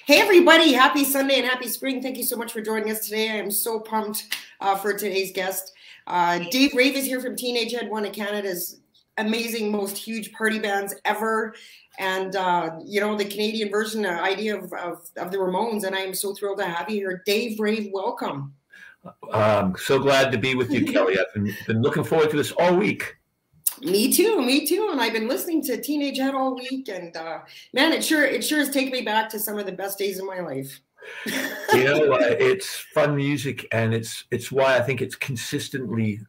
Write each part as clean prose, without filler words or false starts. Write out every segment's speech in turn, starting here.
Hey, everybody. Happy Sunday and happy spring. Thank you so much for joining us today. I am so pumped for today's guest. Dave Rave is here from Teenage Head, one of Canada's amazing, most huge party bands ever. And, you know, the Canadian version idea of the Ramones. And I am so thrilled to have you here. Dave Rave, welcome. I'm so glad to be with you, Kelly. I've been looking forward to this all week. Me too. And I've been listening to Teenage Head all week, and man, it sure has taken me back to some of the best days of my life. You know, it's fun music, and it's why I think it's consistently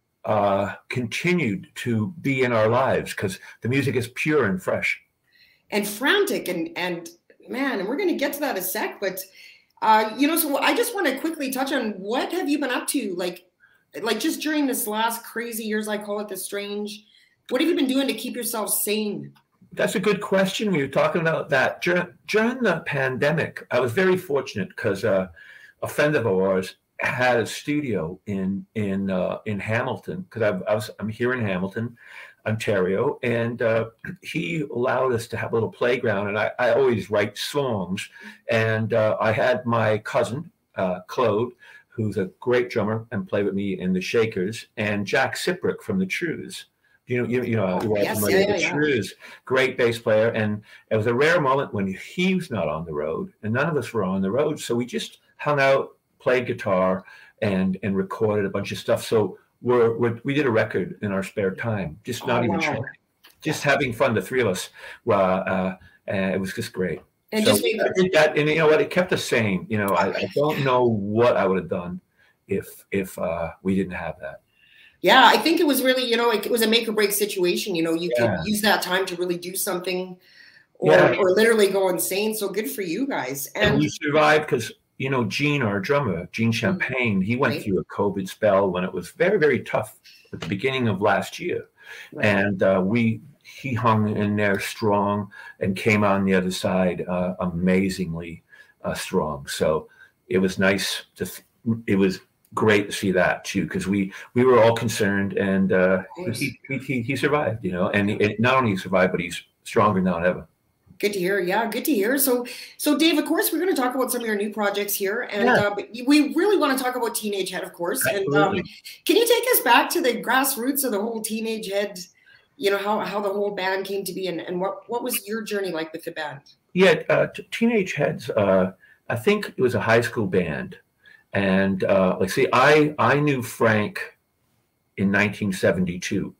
continued to be in our lives, because the music is pure and fresh and frantic, and man, and we're going to get to that in a sec, but you know, so I just want to quickly touch on what have you been up to, like just during this last crazy years, I call it, the strange. What have you been doing to keep yourself sane? That's a good question. We were talking about that. During the pandemic, I was very fortunate because a friend of ours had a studio in Hamilton, because I'm here in Hamilton, Ontario, and he allowed us to have a little playground, and I always write songs, and I had my cousin, Claude, who's a great drummer and played with me in the Shakers, and Jack Siprick from the Trues. Trues, great bass player, and it was a rare moment when he was not on the road, and none of us were on the road, so we just hung out, played guitar, and recorded a bunch of stuff. So we did a record in our spare time, just not even trying, just having fun, the three of us. And it was just great. And so I did that, and you know what? It kept us sane. You know, I don't know what I would have done if we didn't have that. Yeah, I think it was really, you know, it was a make or break situation. You know, you could use that time to really do something, or literally go insane. So good for you guys. And we survived because, you know, Gene, our drummer, Gene Champagne, he went through a COVID spell when it was very, very tough at the beginning of last year. Right. And he hung in there strong and came on the other side amazingly strong. So it was nice it was great to see that too, because we were all concerned, and he survived, you know, and not only he survived, but he's stronger now than ever. Good to hear. Yeah, good to hear. So Dave, of course, we're going to talk about some of your new projects here, and but we really want to talk about Teenage Head, of course. Absolutely. And can you take us back to the grassroots of the whole Teenage Head? You know, how the whole band came to be, and what was your journey like with the band? Yeah, Teenage Heads. I think it was a high school band. And I knew Frank in 1972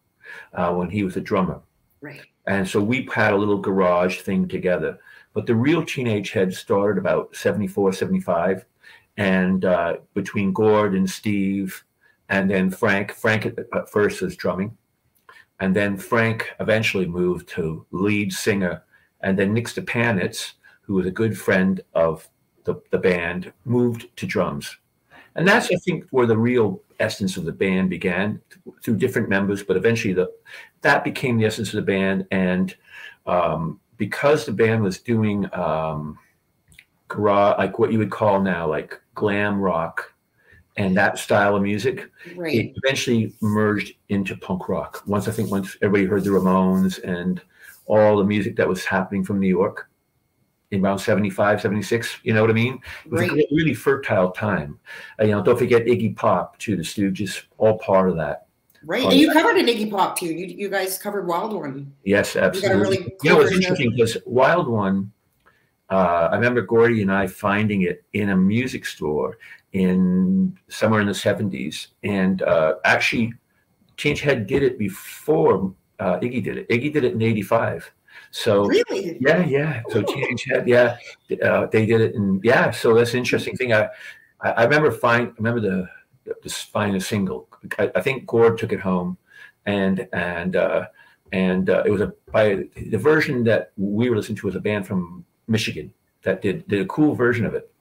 when he was a drummer. Right. And so we had a little garage thing together. But the real Teenage Head started about 74, 75. And between Gord and Steve, and then Frank at first was drumming. And then Frank eventually moved to lead singer. And then Nick Stepanitz, who was a good friend of the band, moved to drums. And that's, I think, where the real essence of the band began, through different members, but eventually that became the essence of the band. And because the band was doing garage, like what you would call now like glam rock and that style of music, it eventually merged into punk rock. Once everybody heard the Ramones and all the music that was happening from New York, in around 75, 76, you know what I mean? It was a really fertile time. You know, don't forget Iggy Pop, too, the Stooges, all part of that. Right, and you covered an Iggy Pop, too. You guys covered Wild One. Yes, absolutely. You know, it's interesting because Wild One, I remember Gordy and I finding it in a music store somewhere in the 70s. And actually, Teenage Head did it before Iggy did it. Iggy did it in 85. So really? Yeah. So Teenage Head, they did it, and so that's an interesting thing. I remember finding a single. I think Gord took it home, and it was the version that we were listening to was a band from Michigan that did a cool version of it.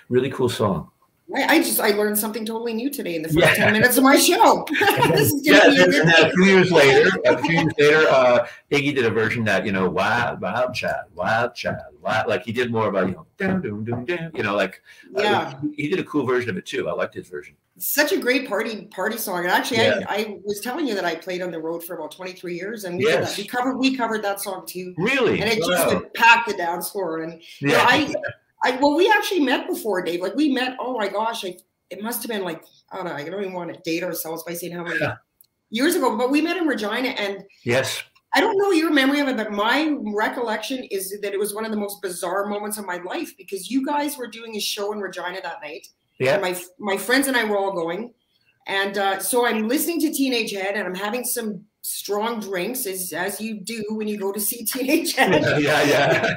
Really cool song. I learned something totally new today in the first 10 minutes of my show. This is a few years later, Iggy did a version that, you know, wild child, like he did more about, you know, down, doom, doom, doom, you know, like he did a cool version of it too. I liked his version. Such a great party song. And actually, I was telling you that I played on the road for about 23 years, and we covered that song too. Really? And it just would pack the dance floor. And you know, Well, we actually met before, Dave. Like we met. Oh my gosh, it must have been like I don't know. I don't even want to date ourselves by saying how many years ago. But we met in Regina, and Yes. I don't know your memory of it, but my recollection is that it was one of the most bizarre moments of my life because you guys were doing a show in Regina that night. Yeah. And my friends and I were all going. And so I'm listening to Teenage Head and I'm having some strong drinks as you do when you go to see Teenage Head. Yeah.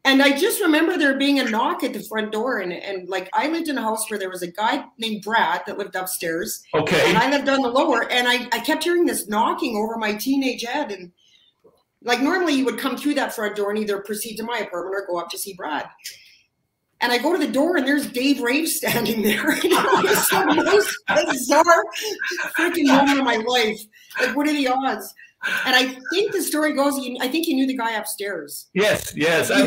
And I just remember there being a knock at the front door. And like I lived in a house where there was a guy named Brad that lived upstairs. Okay. And I lived on the lower. And I kept hearing this knocking over my Teenage Head. And like normally you would come through that front door and either proceed to my apartment or go up to see Brad. And I go to the door and there's Dave Rave standing there. And it was the most bizarre freaking moment of my life. Like, what are the odds? And I think the story goes, I think you knew the guy upstairs. Yes. I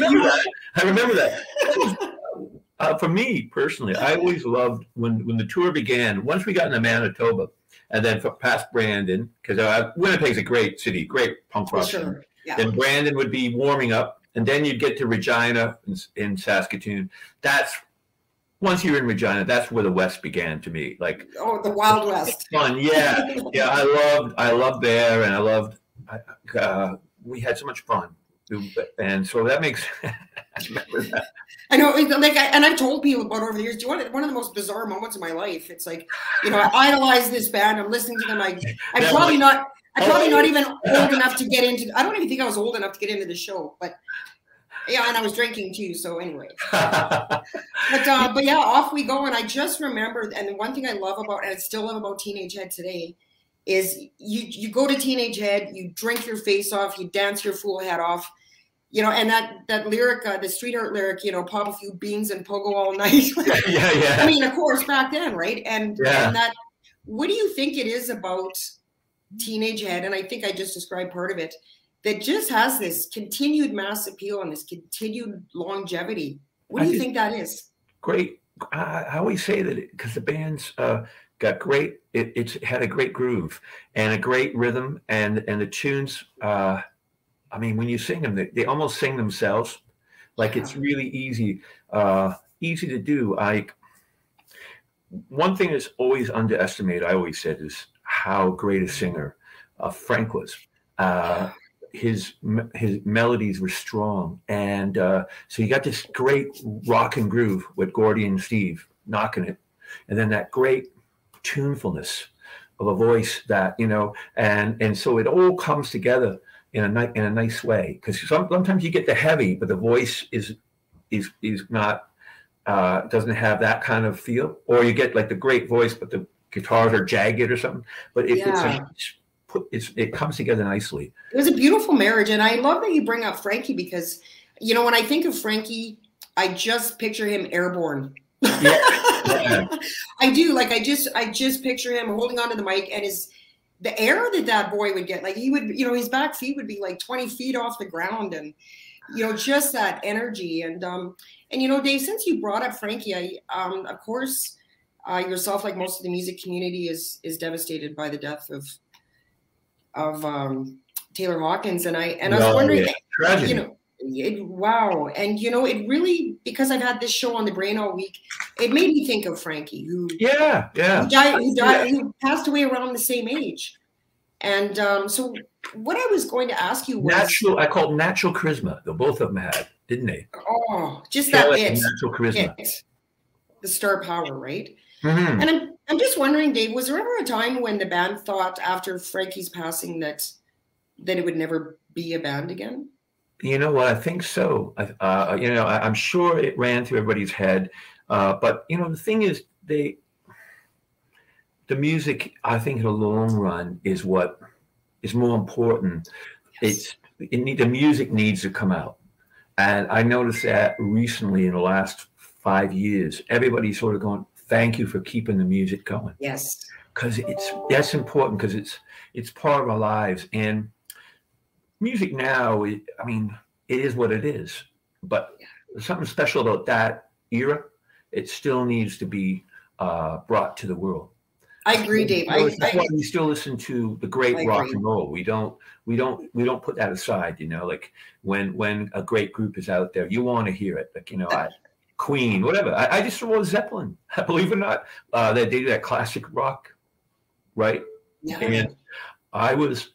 remember that. For me personally, I always loved when the tour began. Once we got into Manitoba, and then past Brandon, because Winnipeg's a great city, great punk rock. Sure. Yeah. Then Brandon would be warming up, and then you'd get to Regina in Saskatoon. Once you're in Regina, that's where the West began to me. Like, oh, the Wild West. Fun, yeah. I loved there, and I loved. We had so much fun, and so that makes. I remember that. I know, like, and I've told people about over the years. Do you want one of the most bizarre moments of my life? It's like, I idolize this band. I'm listening to them. I'm probably not even old enough to get into. I don't even think I was old enough to get into the show, but. Yeah, and I was drinking too. So anyway, but yeah, off we go. And I just remembered, and one thing I love about, and I still love about Teenage Head today, is you go to Teenage Head, you drink your face off, you dance your fool head off, and that lyric, the Street Art lyric, pop a few beans and pogo all night. Yeah. I mean, of course, back then, right? And that, what do you think it is about Teenage Head? And I think I just described part of it. That just has this continued mass appeal and this continued longevity. What do you think that is? Great. I always say that because the band's got great. It's had a great groove and a great rhythm, and the tunes. I mean, when you sing them, they almost sing themselves. Like it's really easy to do. One thing that's always underestimated, I always said, is how great a singer Frank was. His melodies were strong, and so you got this great rock and groove with Gordy and Steve knocking it, and then that great tunefulness of a voice that and so it all comes together in a nice way, because sometimes you get the heavy, but the voice is not doesn't have that kind of feel, or you get like the great voice, but the guitars are jagged or something. But it comes together nicely. It was a beautiful marriage, and I love that you bring up Frankie because, when I think of Frankie, I just picture him airborne. Yeah. I do. Like I just picture him holding onto the mic, and the air that boy would get. Like he would, his back feet would be like 20 feet off the ground, and just that energy. And Dave, since you brought up Frankie, of course, yourself, like most of the music community, is devastated by the death of Taylor Hawkins, and I was wondering, wow, and it really, because I've had this show on the brain all week, it made me think of Frankie, who passed away around the same age, and so what I was going to ask you was I call it natural charisma. The both of them had, didn't they? Oh, just that natural charisma, the star power, right? Mm-hmm. And I'm just wondering, Dave, was there ever a time when the band thought after Frankie's passing that it would never be a band again? You know what? I think so. I'm sure it ran through everybody's head. But the thing is, the music, I think, in the long run, is what is more important. Yes. The music needs to come out, and I noticed that recently in the last 5 years, everybody's sort of going, thank you for keeping the music going. Yes, because that's important, because it's part of our lives. And music now, it is what it is. But there's something special about that era. It still needs to be brought to the world. I agree, Dave. That's why we still listen to the great rock and roll. We don't put that aside. You know, like when a great group is out there, you want to hear it. Like, you know, Queen, whatever. I just saw Zeppelin. Believe it or not, they did that classic rock, right? Yeah. And I was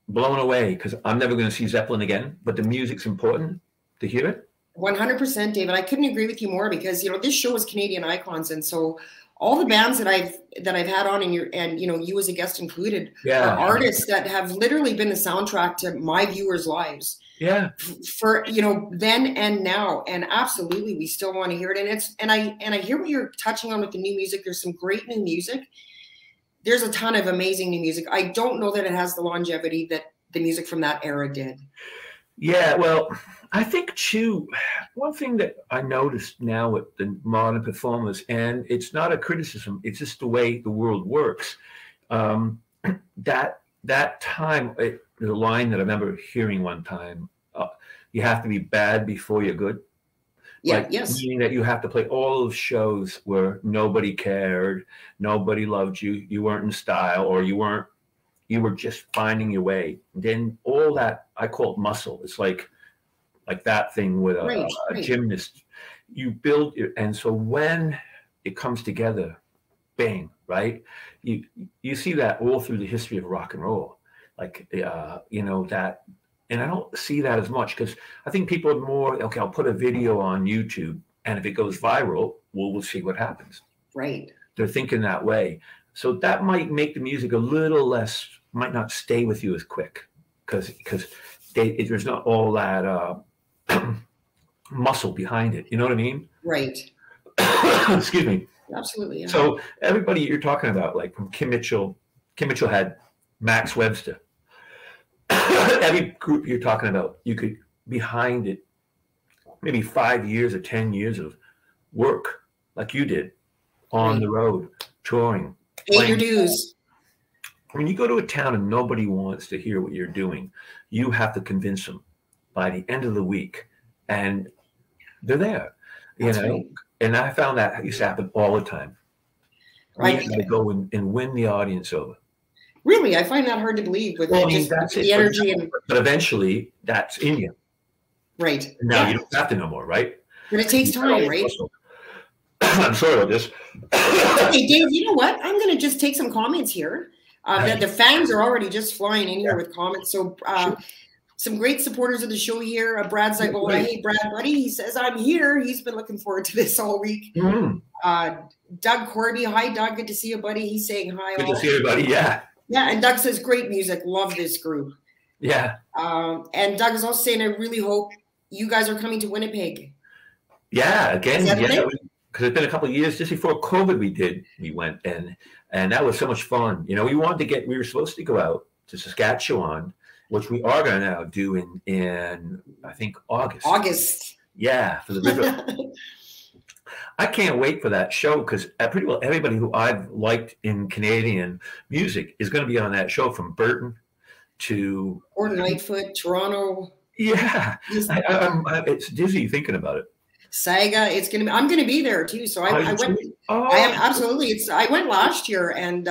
blown away because I'm never going to see Zeppelin again. But the music's important to hear it. 100%, David. I couldn't agree with you more because, you know, this show is Canadian Icons, and so all the bands that I've had on and you know, you as a guest included, are artists that have literally been the soundtrack to my viewers' lives. Yeah. For, you know, then and now, and absolutely, we still want to hear it. And I hear what you're touching on with the new music. There's some great new music. There's a ton of amazing new music. I don't know that it has the longevity that the music from that era did. Yeah, well, I think too, one thing that I noticed now with the modern performers, and it's not a criticism, it's just the way the world works. That time, the line that I remember hearing one time, you have to be bad before you're good. Yeah, like, yes. Meaning that you have to play all of shows where nobody cared, nobody loved you, you weren't in style, or you were just finding your way. Then all that, I call it muscle. It's like that thing with a gymnast. You build it, and so when it comes together, bang, right? You see that all through the history of rock and roll. Like, you know, that, and I don't see that as much because I think people are more, okay, I'll put a video on YouTube, and if it goes viral, we'll see what happens. Right. They're thinking that way. So that might make the music a little less, might not stay with you as quick because there's not all that muscle behind it. You know what I mean? Right. Excuse me. Absolutely. Yeah. So everybody you're talking about, like from Kim Mitchell had Max Webster. Every group you're talking about, you could behind it maybe 5 years or 10 years of work like you did on the road, touring. Pay your dues. When you go to a town and nobody wants to hear what you're doing, you have to convince them by the end of the week, and they're there. You know, right. And I found that used to happen all the time. Right. You had to go and win the audience over. Really, I find that hard to believe with the energy but eventually that's in you. Right. Now you don't have to know more, right? But it takes time, right? I'm sorry about this. Okay, Dave, you know what? I'm going to just take some comments here. The fans are already just flying in here with comments. So some great supporters of the show here. Brad's like, well, hey, Brad, buddy. He says, I'm here. He's been looking forward to this all week. Mm-hmm. Doug Corby. Hi, Doug. Good to see you, buddy. He's saying hi. Good to see everybody. Yeah. Yeah, and Doug says, great music. Love this group. Yeah. And Doug is also saying, I really hope you guys are coming to Winnipeg. Yeah, again, because it's been a couple of years. Just before COVID, we went, and that was so much fun. You know, we were supposed to go out to Saskatchewan, which we are going to now do in I think August. Yeah, for the river. I can't wait for that show because pretty well everybody who I've liked in Canadian music is going to be on that show, from Burton to Gordon Lightfoot, Toronto. Yeah, it's dizzy thinking about it. Saga, I'm going to be there too. So I went. I am absolutely. I went last year, and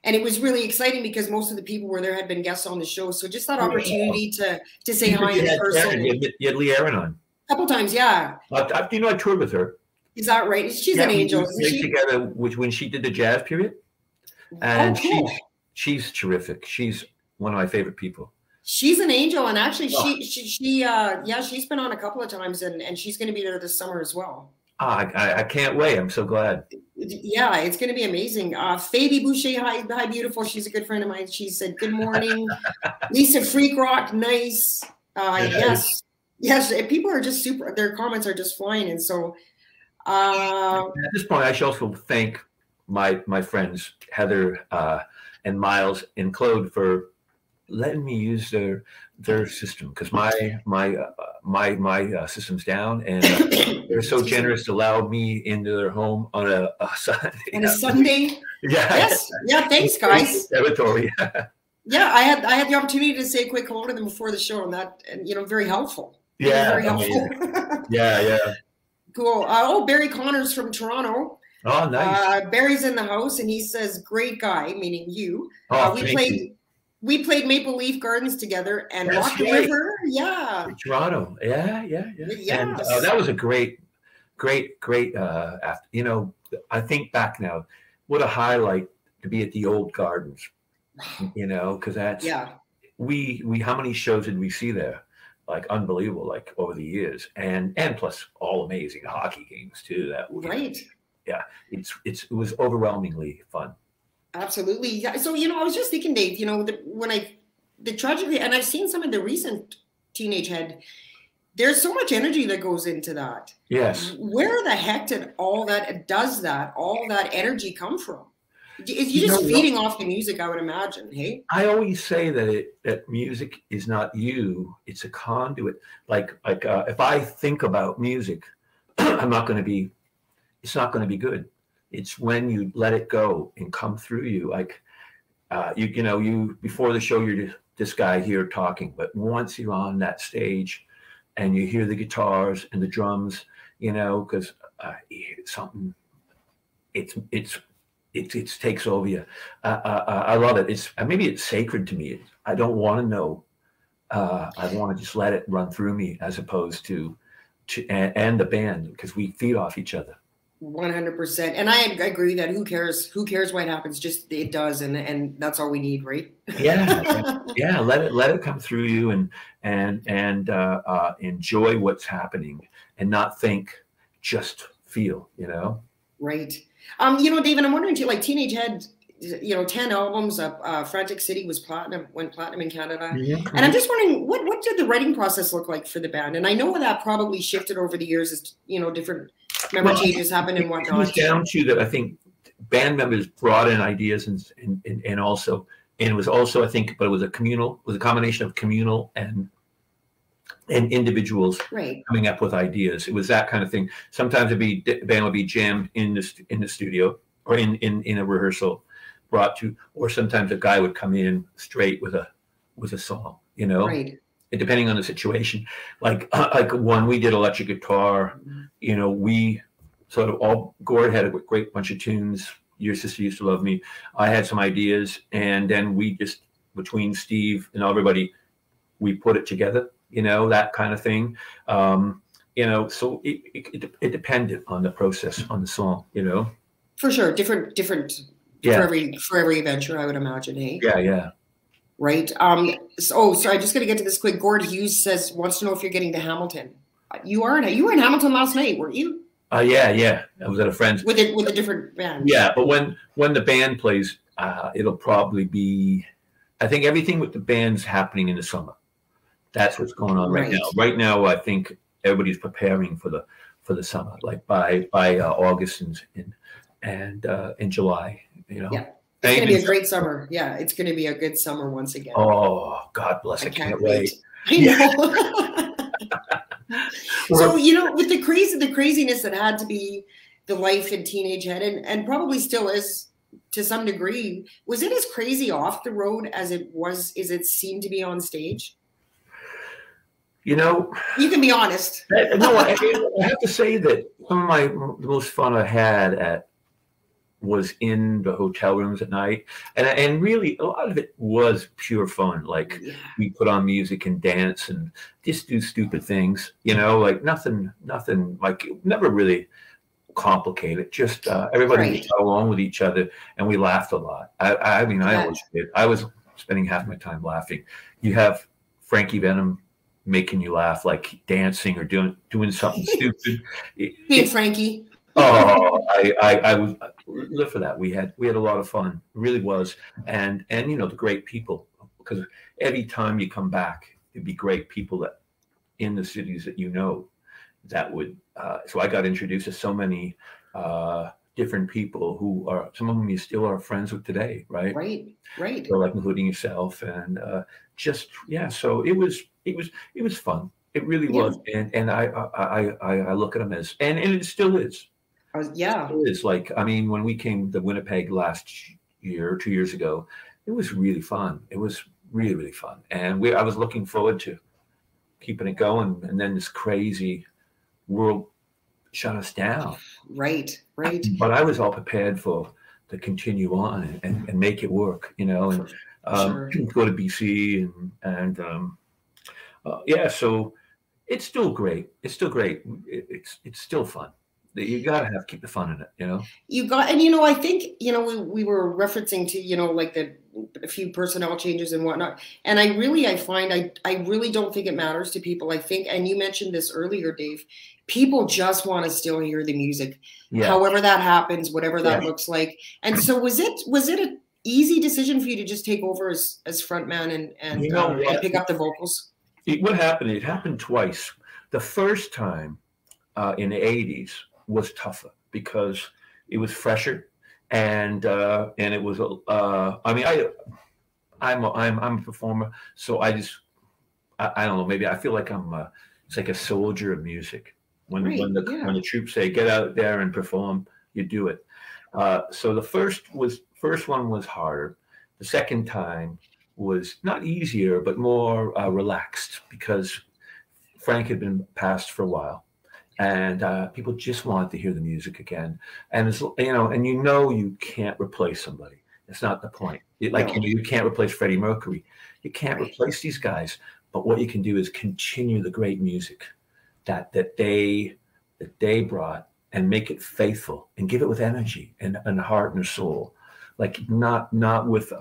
it was really exciting because most of the people were there had been guests on the show. So just that opportunity to say hi in person. You had Lee Aaron on a couple times, yeah. I toured with her. Is that right? She's an angel. We played together when she did the jazz period, and cool. she's terrific. She's one of my favorite people. She's an angel, and actually, she's been on a couple of times, and she's going to be there this summer as well. I can't wait. I'm so glad. Yeah, it's going to be amazing. Fabi Boucher, hi, beautiful. She's a good friend of mine. She said, good morning. Lisa Freak Rock, nice. Yes. People are just super. Their comments are just flying, and so. At this point, I should also thank my friends Heather and Miles and Claude for letting me use their system, because my system's down, and they're so generous to allow me into their home on a Sunday. On a Sunday? Yeah. Yes. Yeah. Thanks, guys. Territory. Yeah, I had the opportunity to say a quick hello to them before the show, and very helpful. Yeah. Very helpful. Yeah. Cool. Barry Connors from Toronto. Oh, nice. Barry's in the house, and he says, "Great guy," meaning you. Oh, We thank you. played Maple Leaf Gardens together and That's Rock the right. River. Yeah, In Toronto. Yeah. And yes, that was a great. After, I think back now, what a highlight to be at the old gardens. Because that's yeah, we how many shows did we see there? Like unbelievable, like over the years, and plus all amazing hockey games too. That right. yeah, it was overwhelmingly fun. Absolutely. Yeah. So, I was just thinking, Dave, the tragedy, and I've seen some of the recent Teenage Head, there's so much energy that goes into that. Yes. Where the heck did all that energy come from? Is you You know just what? feeding off the music, I would imagine. Hey? I always say that music is not you; it's a conduit. If I think about music, I'm not going to be. It's not going to be good. It's when you let it go and come through you. Like you before the show, you're just this guy here talking, but once you're on that stage, and you hear the guitars and the drums, because something, it takes over you. I love it. Maybe it's sacred to me. I don't want to know. I want to just let it run through me, as opposed to and the band, because we feed off each other. 100%. And I agree that who cares what happens? Just it does, and that's all we need, right? Yeah. Let it come through you, and enjoy what's happening, and not think, just feel. Right. David, I'm wondering too, like Teenage Head, 10 albums. Frantic City went platinum in Canada. Mm-hmm. And I'm just wondering, what did the writing process look like for the band? And I know that probably shifted over the years as, different member changes happened and whatnot. It comes down to that. I think band members brought in ideas and also, and it was also, I think, but it was a combination of communal and individuals coming up with ideas. It was that kind of thing. Sometimes the band would be jammed in the studio or in a rehearsal, or sometimes a guy would come in straight with a song, depending on the situation. Like when we did electric guitar, we sort of all, Gord had a great bunch of tunes. Your Sister Used to Love Me. I had some ideas, and then we just, between Steve and everybody, we put it together. That kind of thing. So it depended on the process, on the song. For sure, different. Yeah. For every adventure, I would imagine. Hey. Yeah. Right. Sorry, just gonna get to this quick. Gord Hughes wants to know if you're getting to Hamilton. You were in Hamilton last night, weren't you? Yeah. I was at a friend's with a different band. Yeah, but when the band plays, it'll probably be. I think everything with the band's happening in the summer. That's what's going on right now. Right now, I think everybody's preparing for the summer, like by August and in July. Yeah, it's going to be a great summer. Yeah, it's going to be a good summer once again. Oh, God bless! I can't wait. I know. So with the craziness that had to be the life in Teenage Head, and probably still is to some degree, was it as crazy off the road as it seemed to be on stage? You can be honest. No, I have to say that some of the most fun I had was in the hotel rooms at night, and really a lot of it was pure fun. Like we put on music and dance and just do stupid things, like nothing, like never really complicated. Just everybody would go along with each other, and we laughed a lot. I mean, I always did. I was spending half my time laughing. You have Frankie Venom making you laugh, like dancing or doing something stupid. Hey, Frankie. Oh, I would live for that. We had a lot of fun. It really was, and the great people, because every time you come back, it'd be great people that in the cities that would. So I got introduced to so many different people who are, some of them you still are friends with today, right? Right. So like including yourself, and So it was fun. It really was, and I look at them as, and it still is. It's like, I mean, when we came to Winnipeg last year, 2 years ago, it was really fun. It was really, really fun. And I was looking forward to keeping it going. And then this crazy world shut us down. Right, right. But I was all prepared to continue on and make it work, you know, and Sure. go to BC and yeah, so it's still great. It's still great. It's still fun. You got to keep the fun in it, you know. You got, and you know, I think, you know, we were referencing to, you know, like a few personnel changes and whatnot. And I find I really don't think it matters to people. I think, and you mentioned this earlier, Dave, people just want to still hear the music, however that happens, whatever that looks like. And so was it an easy decision for you to just take over as frontman and You know and pick up the vocals? What happened? It happened twice. The first time in the '80s was tougher because it was fresher, and it was. I mean, I'm a performer, so I don't know. Maybe I feel like it's like a soldier of music. When the troops say get out there and perform, you do it. So the first one was harder. The second time was not easier, but more relaxed because Frank had been passed for a while, and people just wanted to hear the music again. And it's, and you can't replace somebody. It's not the point. You can't replace Freddie Mercury. You can't replace these guys. But what you can do is continue the great music that they brought and make it faithful and give it with energy and heart and soul, like not with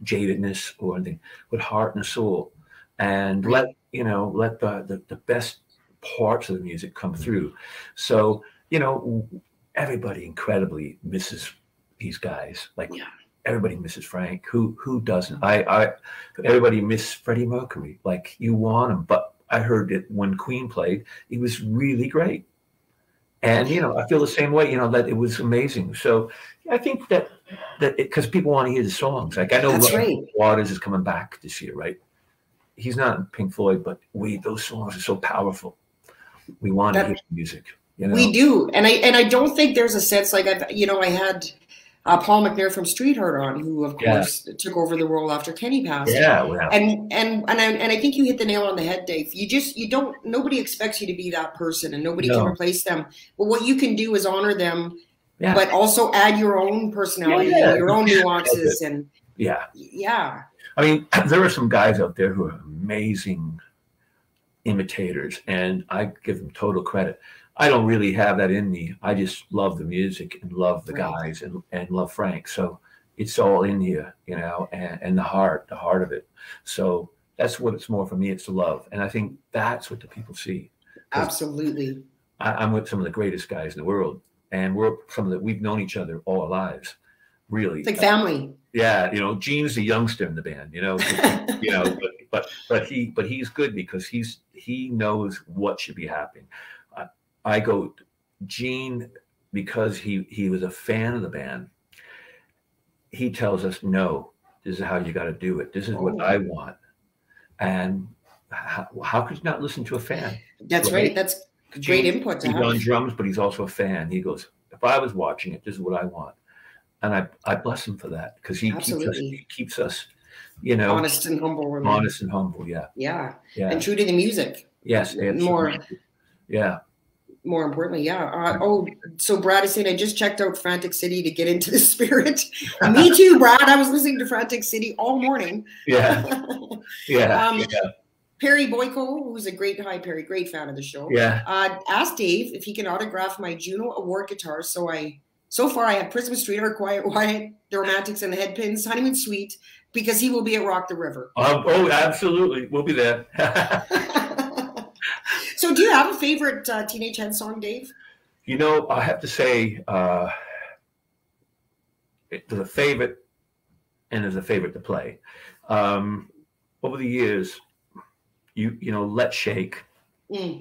jadedness or anything, with heart and soul, and let the best parts of the music come through. So everybody incredibly misses these guys. Everybody misses Frank. Who doesn't? Everybody miss Freddie Mercury. Like, you want him, but I heard it when Queen played. He was really great, and I feel the same way. That it was amazing. So I think that because people want to hear the songs. Like, I know Waters is coming back this year, right? He's not in Pink Floyd, but those songs are so powerful. We want to hear the music. We do, and I don't think there's a sense like I had Paul McNair from Streetheart on, who of course took over the role after Kenny passed. And I think you hit the nail on the head, Dave. Nobody expects you to be that person, and nobody can replace them. But what you can do is honor them, but also add your own personality, and your own nuances, and I mean, there are some guys out there who are amazing imitators, and I give them total credit. I don't really have that in me. I just love the music and love the guys and love Frank. So it's all in here, and the heart of it. So that's what it's more for me. It's the love. And I think that's what the people see. Absolutely. I'm with some of the greatest guys in the world, and we've known each other all our lives, really. It's like family. Yeah. Gene's the youngster in the band, but he's good because he knows what should be happening. I go, Gene, because he was a fan of the band, he tells us, no, this is how you got to do it. This is what I want. And how could you not listen to a fan? That's right. That's great input to have. He's on drums, but he's also a fan. He goes, if I was watching it, this is what I want. And I bless him for that, because he keeps us, honest and humble. Honest and humble, yeah. And true to the music. Yes. More importantly, so Brad is saying, I just checked out Frantic City to get into the spirit. Me too, Brad. I was listening to Frantic City all morning. Yeah. Perry Boyko, who's a great fan of the show, asked Dave if he can autograph my Juno Award guitar. So far I have Prism Street, or Quiet Riot, The Romantics and the Headpins, Honeymoon Suite, because he will be at Rock the River. Absolutely. We'll be there. So do you have a favorite Teenage Head song, Dave? I have to say there's a favorite, and there's a favorite to play. Over the years, Let's Shake,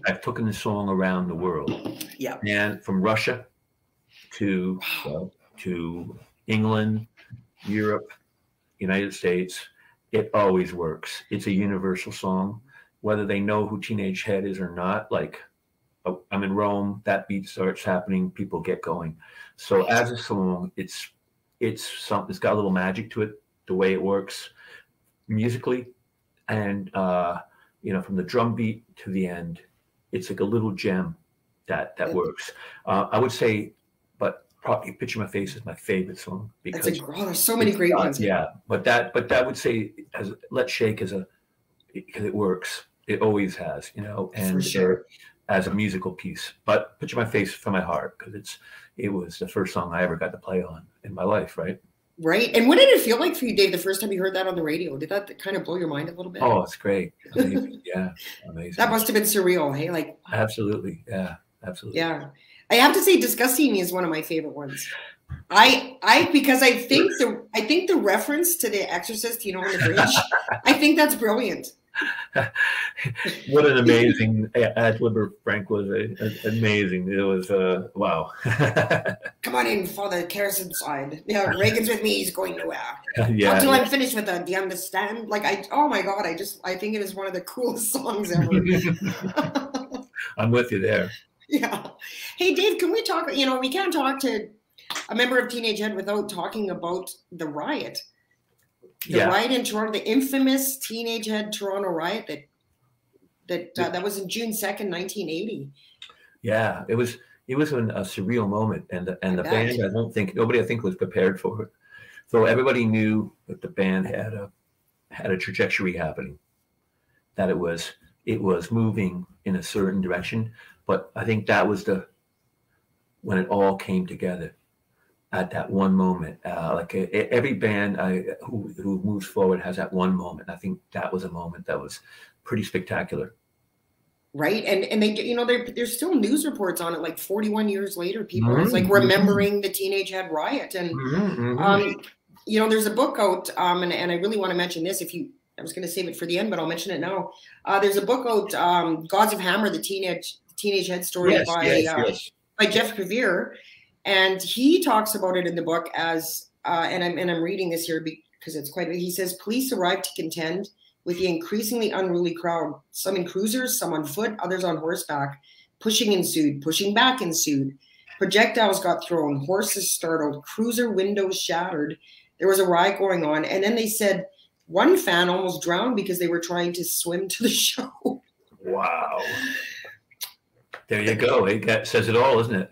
I've taken the song around the world. Yeah. And from Russia to England, Europe, United States, it always works. It's a universal song. Whether they know who Teenage Head is or not, like, I'm in Rome, that beat starts happening, people get going. So as a song, it's got a little magic to it, the way it works musically, and from the drum beat to the end, it's like a little gem. that works. I would say, but probably Picture My Face is my favorite song because there's so many great ones. Yeah, but that would say as Let's Shake because it works. It always has, you know, and for sure. As a musical piece. But Picture My Face from my heart because it was the first song I ever got to play on in my life, right? Right. And what did it feel like for you, Dave, the first time you heard that on the radio? Did that kind of blow your mind a little bit? Oh, it's great. Amazing. Yeah, amazing. That must have been surreal, hey? Like absolutely. Yeah, absolutely. Yeah. I have to say Disgusting Me is one of my favorite ones. Because I think the reference to The Exorcist, you know, in the bridge, I think that's brilliant. What an amazing ad libber Frank was. Amazing. It was wow. Come on in for the kerosene side. Yeah, Reagan's with me. He's going nowhere. Yeah. Until I'm finished with that. Do you understand? Like oh my God, I think it is one of the coolest songs ever. I'm with you there. Yeah. Hey Dave, can we talk? You know, we can't talk to a member of Teenage Head without talking about the riot. The riot in Toronto, the infamous Teenage Head Toronto riot that was in June 2nd, 1980. Yeah, it was a surreal moment, and the band nobody I think was prepared for it. So everybody knew that the band had a trajectory happening, that it was moving in a certain direction. But I think that was when it all came together. At that one moment, every band who moves forward has that one moment. I think that was a moment that was pretty spectacular. Right, and they, you know, there's still news reports on it. Like 41 years later, people are like remembering the Teenage Head riot, and you know, there's a book out, and I really want to mention this. I was going to save it for the end, but I'll mention it now. There's a book out, Gods of Hammer, the Teenage Head story by Jeff Kavir. And he talks about it in the book as, and I'm reading this here because it's he says, police arrived to contend with the increasingly unruly crowd, some in cruisers, some on foot, others on horseback. Pushing ensued, pushing back ensued. Projectiles got thrown, horses startled, cruiser windows shattered. There was a riot going on. And then they said one fan almost drowned because they were trying to swim to the show. Wow. There you go. It says it all, isn't it?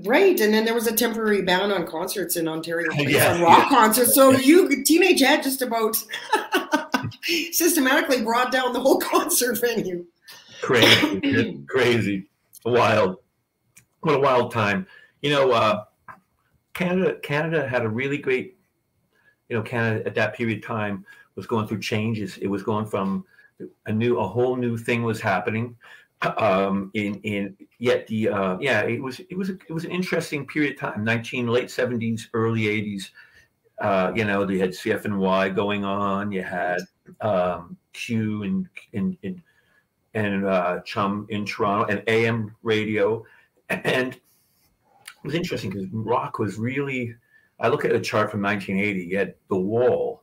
Right, and then there was a temporary ban on concerts in Ontario, on rock concerts. So Teenage Head just about systematically brought down the whole concert venue. Crazy, crazy, wild. What a wild time. You know, Canada had a really great. You know, Canada at that period of time was going through changes. It was going from a whole new thing was happening. It was an interesting period of time. Late 70s, early 80s. You know, they had CFNY going on. You had Q and Chum in Toronto and AM radio, and it was interesting because rock was really. I look at a chart from 1980. You had The Wall,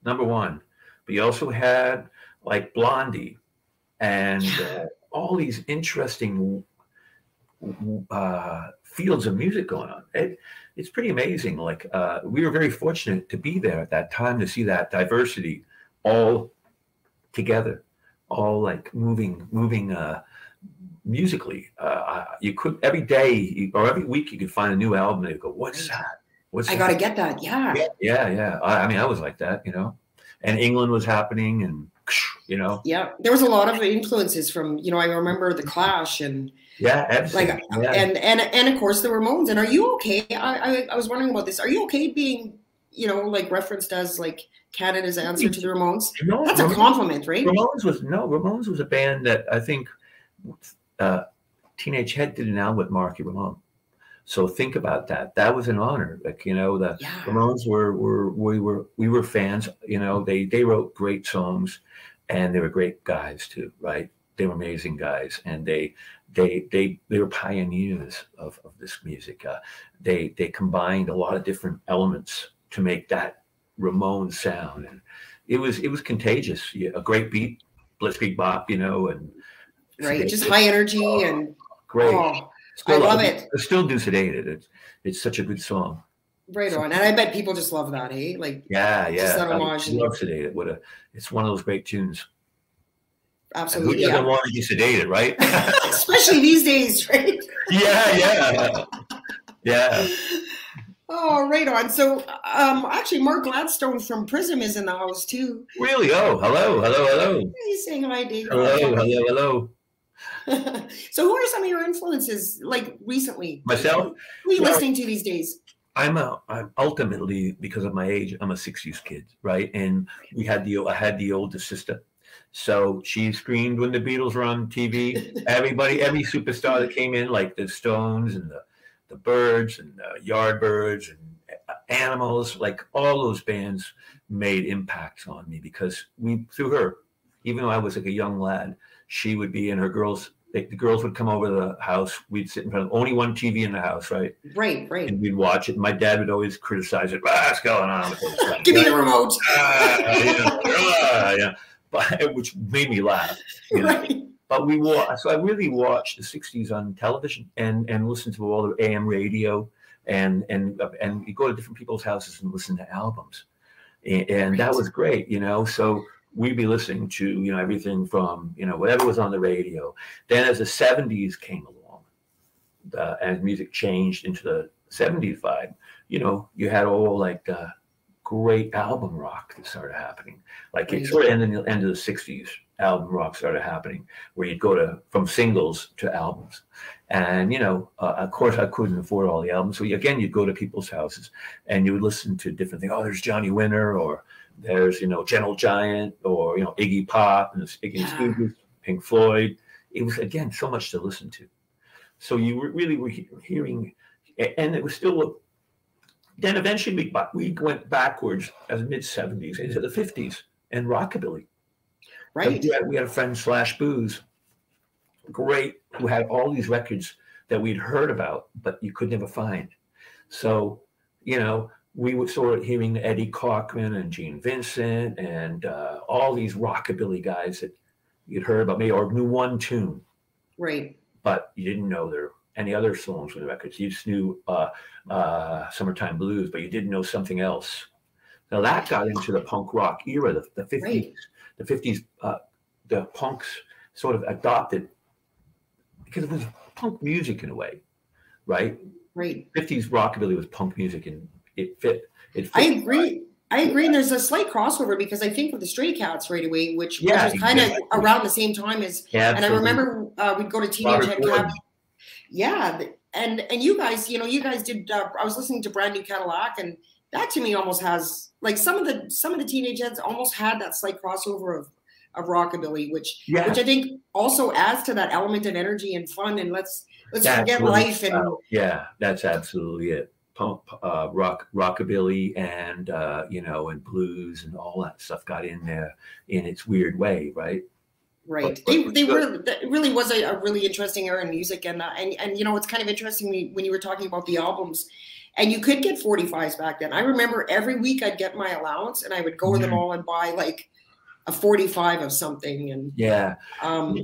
#1, but you also had like Blondie and. All these interesting fields of music going on. It's pretty amazing. Like we were very fortunate to be there at that time to see that diversity all together, all like moving musically. You could every day or every week you could find a new album and you go, "What's that? I got to get that." Yeah. I mean, I was like that, you know. And England was happening, and you know. Yeah, there was a lot of influences from, you know, I remember the Clash and absolutely. And of course the Ramones. And are you okay? I was wondering about this. Are you okay being, you know, like referenced as like Canada's answer to the Ramones? No, that's a compliment, right? Ramones was a band that I think Teenage Head did an album with Marky Ramone. So think about that. That was an honor. Like, you know, the Ramones we were fans. You know, they wrote great songs, and they were great guys too, right? They were amazing guys, and they were pioneers of this music. They combined a lot of different elements to make that Ramones sound, and it was contagious. A great beat, blitzkrieg bop, you know, and just high energy and great. I love it. I still do Sedated. It's such a good song. Right on. And I bet people just love that, eh? Like yeah. Just that homage. I love Sedated. It's one of those great tunes. Absolutely. Who doesn't want to be sedated, right? Especially these days, right? Yeah. Oh, right on. So, actually, Mark Gladstone from Prism is in the house too. Really? Oh, hello. He's saying hi, Dave. Hello. So, who are some of your influences, like recently? Myself? Who are you listening to these days? I'm ultimately, because of my age, I'm a 60s kid, right? And I had the older sister. So she screamed when the Beatles were on TV. Every superstar that came in, like the Stones and the Byrds and the Yardbirds and Animals, like all those bands made impacts on me because through her, even though I was like a young lad, she would be in her girls. The girls would come over to the house. We'd sit in front of only one TV in the house, right? Right. And we'd watch it. My dad would always criticize it. What's going on with this? Give me the remote. But which made me laugh. Right. But so I really watched the 60s on television and listened to all the AM radio and you go to different people's houses and listen to albums. And that was great, So we'd be listening to, everything from, whatever was on the radio. Then as the 70s came along, and music changed into the 70s vibe, you had all like great album rock that started happening. Like it sort of ended in the end of the 60s, album rock started happening, where you'd go from singles to albums. And, of course, I couldn't afford all the albums. So again, you'd go to people's houses and you would listen to different things. Oh, there's Johnny Winter, or there's, Gentle Giant, or, Iggy Pop and the Stooges, Pink Floyd. It was, again, so much to listen to. So you really were hearing, and it was still, then eventually we went backwards as mid-70s into the 50s and rockabilly. Right. We had a friend, Slash Booze, great, who had all these records that we'd heard about, but you could never find. So, we were sort of hearing Eddie Cochran and Gene Vincent and all these rockabilly guys that you'd heard about, maybe, or knew one tune. Right. But you didn't know there were any other songs with the records. You just knew Summertime Blues, but you didn't know something else. Now that got into the punk rock era, the 50s. Right. The 50s, the punks sort of adopted, because it was punk music in a way, right? Right. 50s rockabilly was punk music, and it fit. I agree. And there's a slight crossover, because I think of the Stray Cats right away, which was kind of around the same time as. Yeah, and I remember we'd go to Teenage Head Camp. Yeah, and you guys, you guys did. I was listening to Brand New Cadillac, and that to me almost has, like, some of the Teenage Heads almost had that slight crossover of rockabilly, which I think also adds to that element of energy and fun, and let's forget life. And that's absolutely it. Punk, rockabilly, and and blues and all that stuff got in there in its weird way, right? Right. It really was a really interesting era in music, and it's kind of interesting when you were talking about the albums. And you could get 45s back then. I remember every week I'd get my allowance and I would go to them all and buy like a 45 of something. And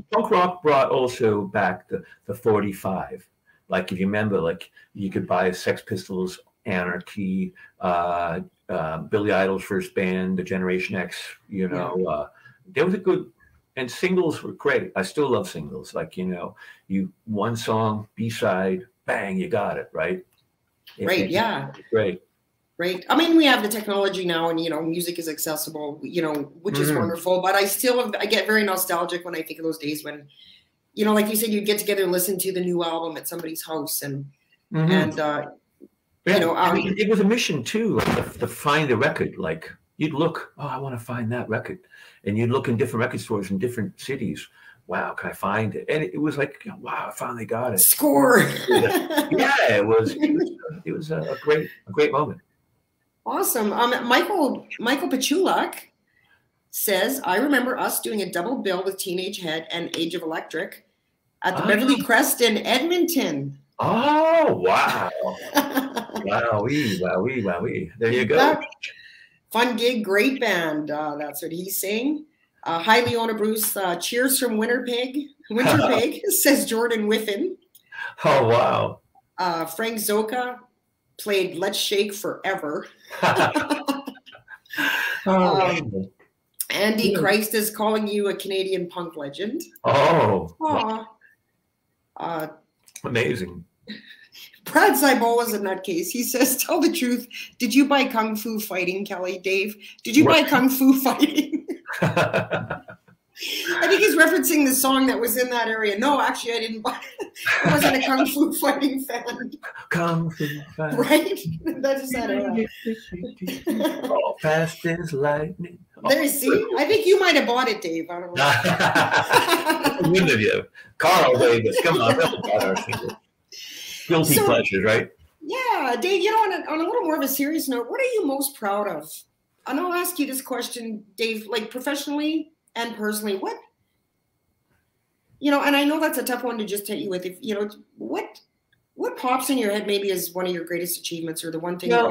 punk rock brought also back the 45. Like, if you remember, like, you could buy Sex Pistols, Anarchy, Billy Idol's first band, the Generation X. There was a good, and singles were great. I still love singles. Like, you one song, B-side, bang, you got it, right? Right. Yeah. Great. Right. I mean, we have the technology now, and music is accessible, which is wonderful. But I get very nostalgic when I think of those days when, like you said, you'd get together and listen to the new album at somebody's house, and it was a mission too, like, to find the record. Like, you'd look, I want to find that record, and you'd look in different record stores in different cities. Wow, can I find it? And it was like, wow, I finally got it. Score. It was a great moment. Awesome. Michael Pachulak says, I remember us doing a double bill with Teenage Head and Age of Electric at the Beverly Crest in Edmonton. Oh, wow. Wowee. There you go. Fun gig, great band. That's what he's saying. Hi, Leona Bruce. Cheers from Winterpeg, says Jordan Whiffen. Oh, wow. Frank Zoka played Let's Shake Forever. Andy Christ is calling you a Canadian punk legend. Oh. Amazing. Amazing. Brad Simoa is a nutcase. He says, tell the truth. Did you buy Kung Fu Fighting, Kelly? Dave, did you buy Kung Fu Fighting? I think he's referencing the song that was in that area. No, actually, I didn't buy it. I wasn't a Kung Fu Fighting fan. Kung Fu Fighting. Right? That's that era. Oh, fast as lightning. There, see? I think you might have bought it, Dave. I don't know. Wouldn't have you? Carl Davis. Come on. Guilty pleasures, right? Yeah, Dave, you know, on a little more of a serious note, what are you most proud of? And I'll ask you this question, Dave, like professionally and personally, what, you know, and I know that's a tough one to just hit you with, if, you know, what pops in your head maybe as one of your greatest achievements or the one thing that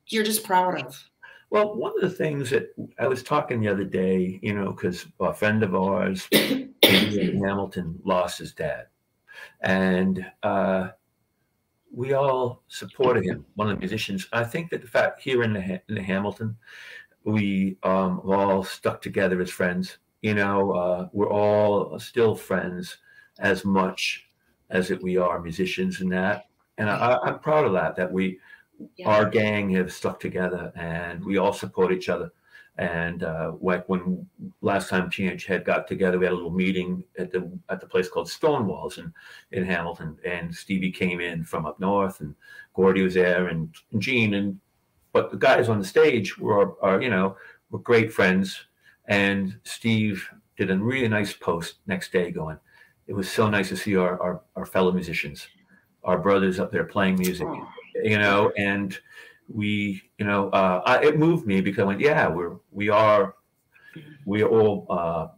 you're just proud of? Well, one of the things that I was talking the other day, you know, because a friend of ours in Hamilton lost his dad. And we all supported him, one of the musicians. I think that the fact here in the Hamilton, we all stuck together as friends. You know, we're all still friends as much as that we are musicians and that. And I'm proud of that our gang have stuck together and we all support each other. And like when last time Teenage Head got together, we had a little meeting at the place called Stonewalls in Hamilton, and Stevie came in from up north, and Gordy was there, and Gene, but the guys on the stage were great friends. And Steve did a really nice post next day going, it was so nice to see our fellow musicians, our brothers up there playing music, you know, and we, you know, it moved me because I went, yeah, we are all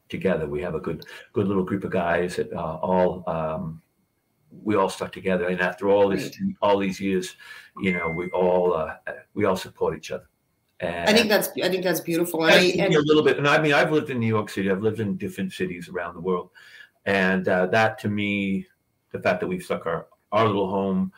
together. We have a good little group of guys that we all stuck together. And after all these years, you know, we all support each other. And I think that's beautiful. And a little bit. And I mean, I've lived in New York City. I've lived in different cities around the world. And that to me, the fact that we've stuck our little home,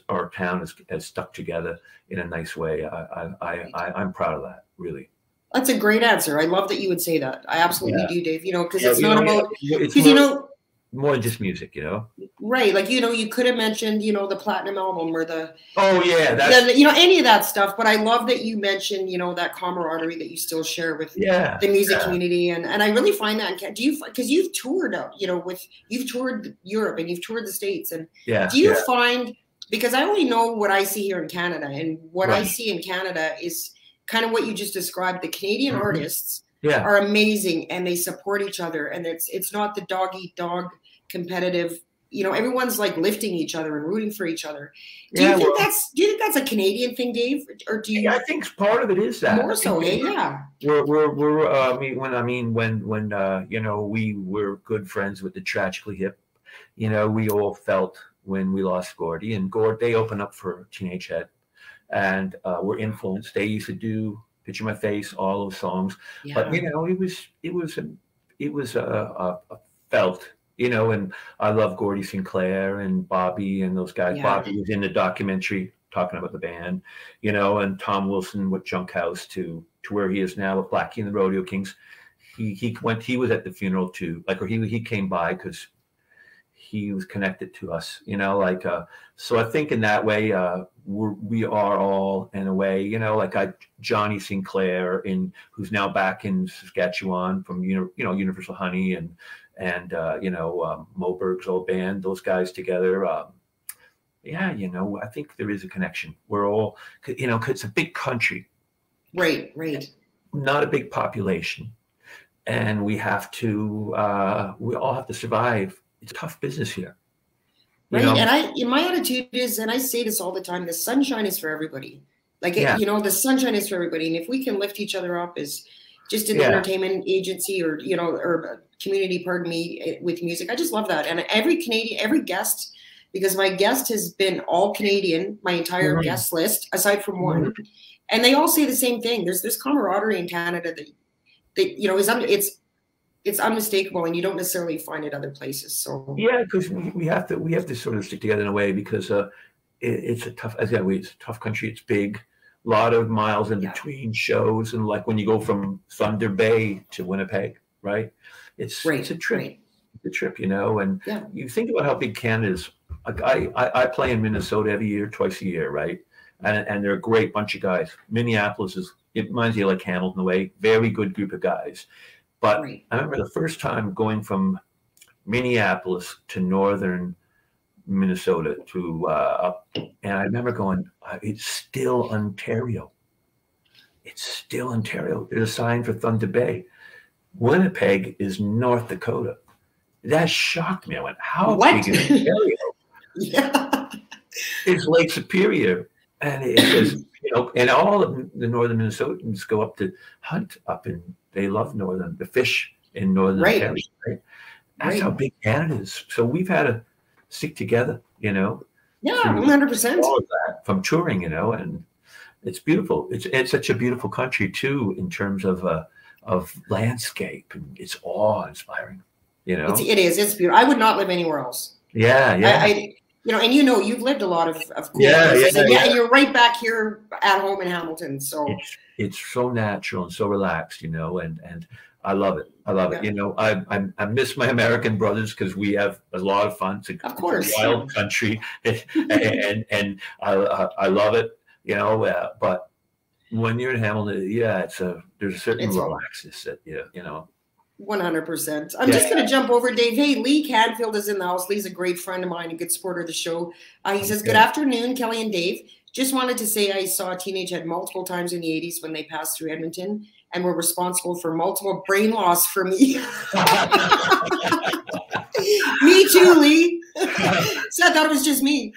our town has stuck together in a nice way. I'm proud of that, really. That's a great answer. I love that you would say that. I absolutely do, Dave. You know, because it's not about, because you know, more than just music, you know. Right, like, you know, you could have mentioned, you know, the platinum album or the you know, any of that stuff. But I love that you mentioned, you know, that camaraderie that you still share with the music community, and I really find that. Do you, because you've toured, you know, you've toured Europe and you've toured the States, and do you find, because I only know what I see here in Canada, and what I see in Canada is kind of what you just described. The Canadian artists are amazing, and they support each other, and it's not the dog eat dog competitive. You know, everyone's like lifting each other and rooting for each other. Do you think that's a Canadian thing, Dave, or do you? I think part of it is that more so. Yeah, we're when you know, we were good friends with the Tragically Hip. You know, we all felt when we lost Gordy, and they opened up for Teenage Head, and were influenced. They used to do Picture My Face, all those songs, but you know, it was a felt, you know. And I love Gordy Sinclair and Bobby and those guys. Bobby was in the documentary talking about the band, you know, and Tom Wilson with Junk House to where he is now with Blackie and the Rodeo Kings. He was at the funeral too, like, or he came by because he was connected to us, you know, like, so I think in that way, we are all in a way, you know, like Johnny Sinclair, who's now back in Saskatchewan from, you know, Universal Honey and you know, Moberg's old band, those guys together. You know, I think there is a connection. We're all, you know, 'cause it's a big country. Right. Not a big population. And we all have to survive. It's tough business here. Right. You know? And my attitude is, and I say this all the time, the sunshine is for everybody. Like, you know, the sunshine is for everybody. And if we can lift each other up as just an entertainment agency, or, you know, or community, pardon me, with music, I just love that. And every guest, because my guest has been all Canadian, my entire guest list, aside from one, and they all say the same thing. There's camaraderie in Canada that you know, it's unmistakable, and you don't necessarily find it other places. So because we have to sort of stick together in a way, because it's a tough country. It's big. lot of miles in between shows, and like when you go from Thunder Bay to Winnipeg, right? It's a trip. Right. It's a trip, you know. And you think about how big Canada is. Like I play in Minnesota every year, twice a year, right? And they're a great bunch of guys. Minneapolis it reminds you like Hamilton way, very good group of guys. But I remember the first time going from Minneapolis to northern Minnesota to up, and I remember going, it's still Ontario. It's still Ontario. There's a sign for Thunder Bay. Winnipeg is North Dakota. That shocked me. I went, how big is Ontario? It's Lake Superior. And it says, you know, and all of the northern Minnesotans go up to hunt up in, they love the fish in northern Ontario, right? That's how big Canada is. So we've had to stick together, you know. Yeah, 100%. All of that from touring, you know, and it's beautiful. It's such a beautiful country too, in terms of landscape, and it's awe-inspiring, you know. It is. It's beautiful. I would not live anywhere else. Yeah. You know, and you know, you've lived a lot of cool places, and you're right back here at home in Hamilton. So it's so natural and so relaxed, you know, and I love it. I love it. You know, I miss my American brothers because we have a lot of fun. It's a wild country, and I love it. You know, but when you're in Hamilton, there's a certain relaxedness that you know. 100%. I'm just going to jump over, Dave. Hey, Lee Cadfield is in the house. Lee's a great friend of mine, a good supporter of the show. He says, good afternoon, Kelly and Dave. Just wanted to say I saw Teenage Head multiple times in the 80s when they passed through Edmonton and were responsible for multiple brain loss for me. Me too, Lee. So I thought it was just me.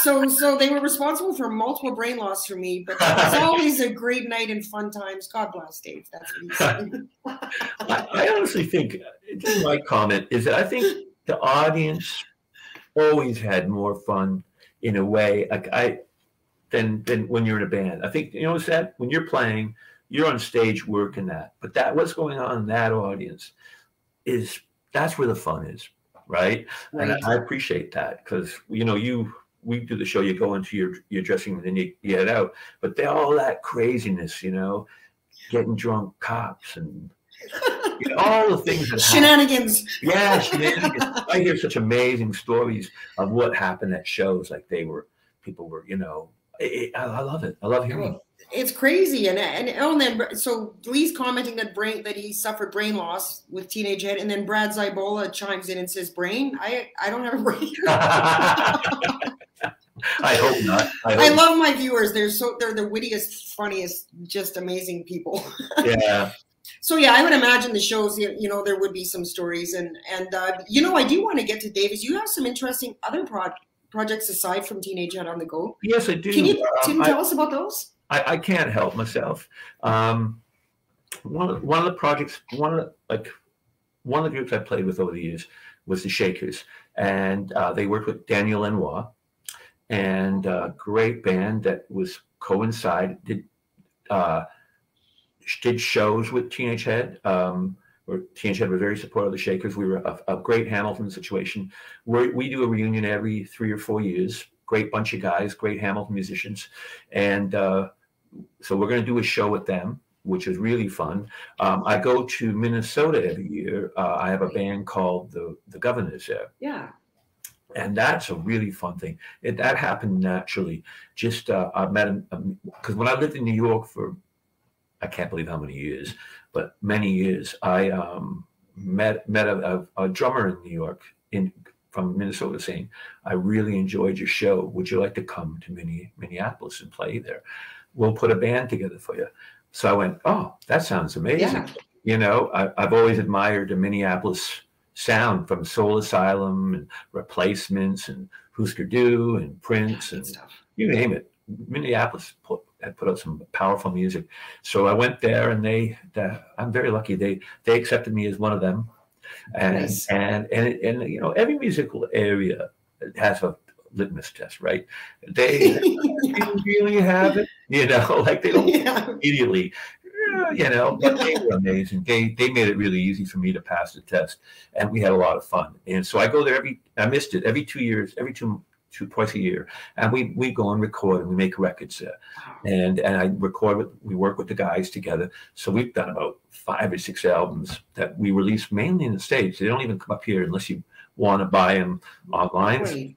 So they were responsible for multiple brain loss for me, but it was always a great night and fun times. God bless, Dave. That's what he's saying. I honestly think, my comment is that I think the audience always had more fun in a way, than when you're in a band. I think, you know, that when you're playing, you're on stage working that, but what's going on in that audience that's where the fun is. Right. And I appreciate that because, you know, we do the show, you go into your dressing room and then you head out, but all that craziness, you know, getting drunk cops and you know, all the things that shenanigans. Shenanigans. I hear such amazing stories of what happened at shows. Like people were, you know, I love it. I love hearing it. It's crazy, and then so Lee's commenting that he suffered brain loss with Teenage Head, and then Brad Zybola chimes in and says, "Brain? I don't have a brain." I hope not. I love my viewers. They're the wittiest, funniest, just amazing people. Yeah. So yeah, I would imagine the shows, you know, there would be some stories, and you know, I do want to get to Dave. You have some interesting other projects aside from Teenage Head on the go. Yes, I do. Can you tell us about those? I can't help myself. One of the projects, one of the groups I played with over the years was the Shakers, and they worked with Daniel Lenoir, and a great band that was did shows with Teenage Head. Where Teenage Head were very supportive of the Shakers. We were a great Hamilton situation. We do a reunion every 3 or 4 years. Great bunch of guys, great Hamilton musicians, and so we're going to do a show with them, which is really fun. I go to Minnesota every year. I have a band called the Governors there. Yeah. And that's a really fun thing. That happened naturally. Just I met him because when I lived in New York for, I can't believe how many years, but many years, I met a drummer in New York from Minnesota saying, I really enjoyed your show. Would you like to come to Minneapolis and play there? We'll put a band together for you. So I went, oh, that sounds amazing. Yeah. You know, I've always admired the Minneapolis sound from Soul Asylum and Replacements and Husker Du and Prince and you name it. Minneapolis had put out some powerful music. So I went there, and I'm very lucky. They accepted me as one of them. And nice. and you know, every musical area has a litmus test, right? They really have it, you know, like they don't immediately, you know, but they were amazing. They made it really easy for me to pass the test, and we had a lot of fun. And so I go there every 2 years, every 2 twice a year, and we go and record and we make records there, and we work with the guys together. So we've done about 5 or 6 albums that we release mainly in the States. They don't even come up here unless you want to buy them online. Right.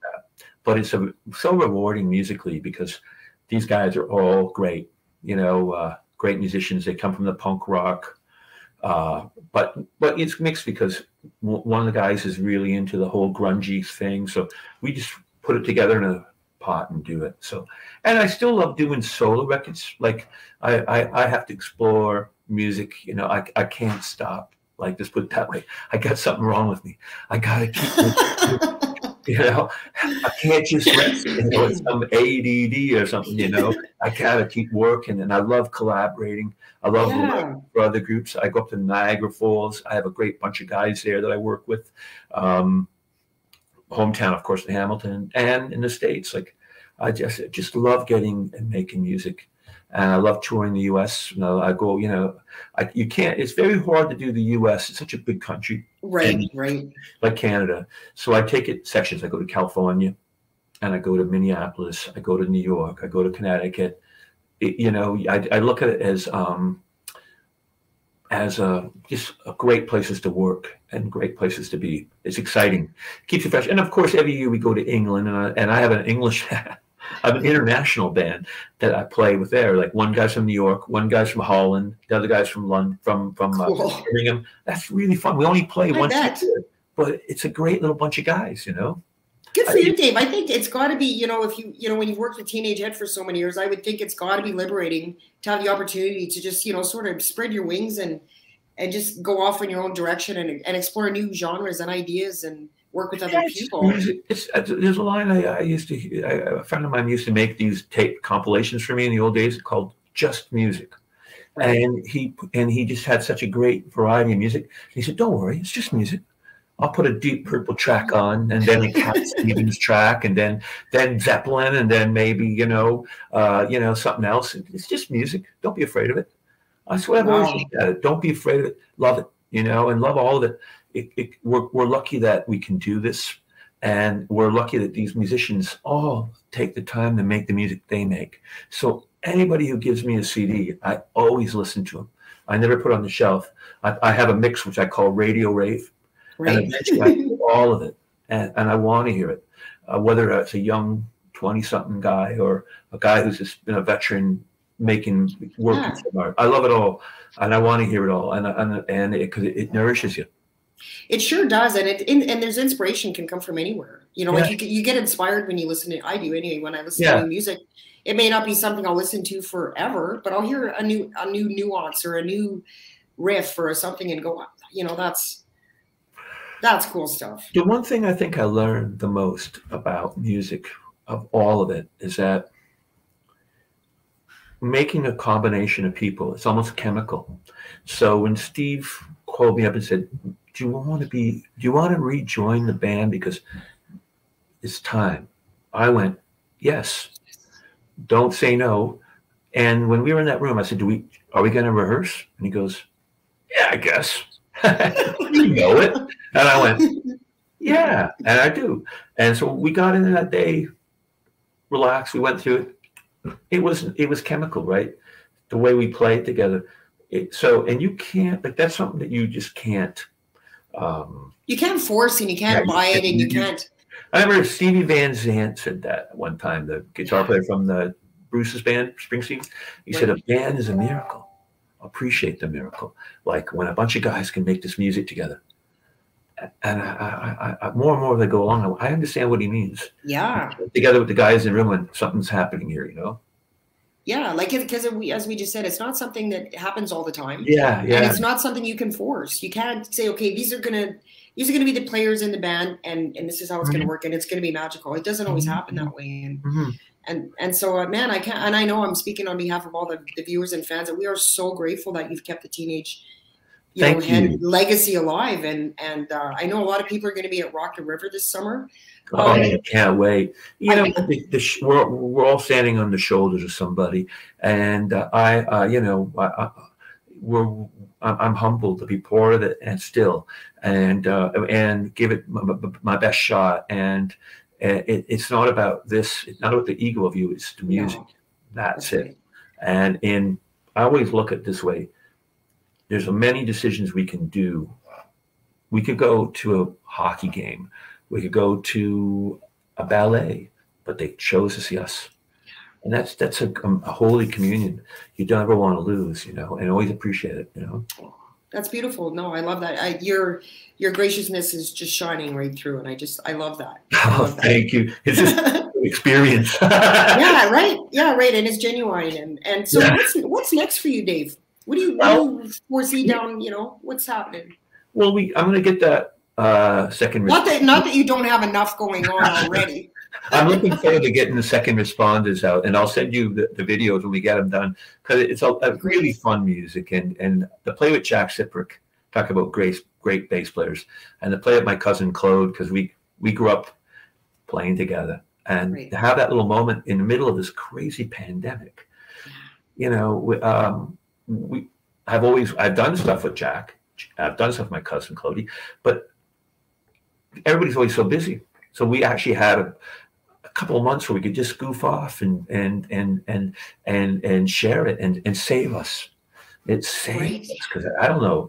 But it's so rewarding musically because these guys are all great, great musicians. They come from the punk rock, but it's mixed because one of the guys is really into the whole grungy thing. So we just put it together in a pot and do it. So, and I still love doing solo records. Like I have to explore music. I can't stop. Like, just put it that way. I got something wrong with me. I gotta keep. I can't just rest. It's some ADD or something. I gotta keep working, and I love collaborating. I love working for other groups. I go up to Niagara Falls. I have a great bunch of guys there that I work with. Hometown, of course, in Hamilton, and in the States. Like, I just love getting and making music, and I love touring the U.S. I go. You can't. It's very hard to do the U.S. It's such a big country. Right. Like Canada. So I take it sections. I go to California, and I go to Minneapolis. I go to New York. I go to Connecticut. I look at it as just great places to work and great places to be. It's exciting. Keeps you fresh. And of course, every year we go to England, and I have an English. I have an international band that I play with there. Like, one guy's from New York, one guy's from Holland, the other guy's from London, from cool. Birmingham. That's really fun. We only play once a year, but it's a great little bunch of guys. Good for you, Dave. I think it's got to be, if when you've worked with Teenage Head for so many years, I would think it's got to be liberating to have the opportunity to just, sort of spread your wings and just go off in your own direction and explore new genres and ideas and work with other people. There's a line a friend of mine used to make these tape compilations for me in the old days called Just Music. Right. And he just had such a great variety of music. He said, "Don't worry, it's just music. I'll put a Deep Purple track on, and then a Cat Stevens track, and then Zeppelin, and then maybe something else. It's just music. Don't be afraid of it." I swear, I've always looked at it. Don't be afraid of it. Love it, and love all of it. We're lucky that we can do this, and we're lucky that these musicians all take the time to make the music they make. So anybody who gives me a CD, I always listen to them. I never put it on the shelf. I have a mix which I call Radio Rave. Right. And eventually I hear all of it, and I want to hear it, whether it's a young 20-something guy or a guy who's just been a veteran making work. Yeah. I love it all, and I want to hear it all, and because it nourishes you. It sure does, and there's inspiration can come from anywhere. Like you get inspired when you listen to. I do anyway. When I listen to new music, it may not be something I'll listen to forever, but I'll hear a new nuance or a new riff or something and go, that's cool stuff. The one thing I think I learned the most about music, of all of it, is that making a combination of people, it's almost chemical. So when Steve called me up and said, do you want to rejoin the band because it's time? I went, yes. Don't say no. And when we were in that room, I said, are we going to rehearse? And he goes, yeah, I guess. You know it. And I went, yeah, and I do. And so we got into that day, relaxed. We went through it. It was chemical, right? The way we played together. And you can't, that's something that you just can't. You can't force, and you can't buy it, and you can't. I remember Stevie Van Zandt said that at one time, the guitar player from the Bruce's band, Springsteen. He said, a band is a miracle. Appreciate the miracle. Like when a bunch of guys can make this music together. And I more and more as I go along, I understand what he means. Yeah. Together with the guys in the room when something's happening here, Yeah, because as we just said, it's not something that happens all the time. Yeah. And it's not something you can force. You can't say, okay, these are gonna be the players in the band, and this is how it's gonna work, and it's gonna be magical. It doesn't always happen that way. And so, man, I can't, and I know I'm speaking on behalf of all the viewers and fans, that we are so grateful that you've kept the Teenage Head legacy alive. And I know a lot of people are going to be at Rock the River this summer. I can't wait. We're all standing on the shoulders of somebody, and I'm humbled to be part of it, and give it my best shot, and it's not about this. It's not about the ego of you. It's the music. No, That's it. right. And I always look at it this way. There's many decisions we can do. We could go to a hockey game. We could go to a ballet, but they chose to see us. And that's a holy communion. You don't ever want to lose, you know, and always appreciate it, you know. That's beautiful. No, I love that. Your graciousness is just shining right through, and I love that. Thank you. It's just experience. Yeah, right. Yeah, right. And it's genuine. And so, what's next for you, Dave? What do you foresee down? You know, what's happening? Well, I'm going to get that second. Not that you don't have enough going on already. I'm looking forward to getting the second responders out, and I'll send you the videos when we get them done, because it's a really fun music. And the play with Jack Siprick, talk about great bass players, and the play with my cousin Claude, because we grew up playing together, and to have that little moment in the middle of this crazy pandemic, you know, I've done stuff with Jack, I've done stuff with my cousin Claude, but everybody's always so busy. So we actually had a couple of months where we could just goof off and share it and save us. It saved us, because I don't know,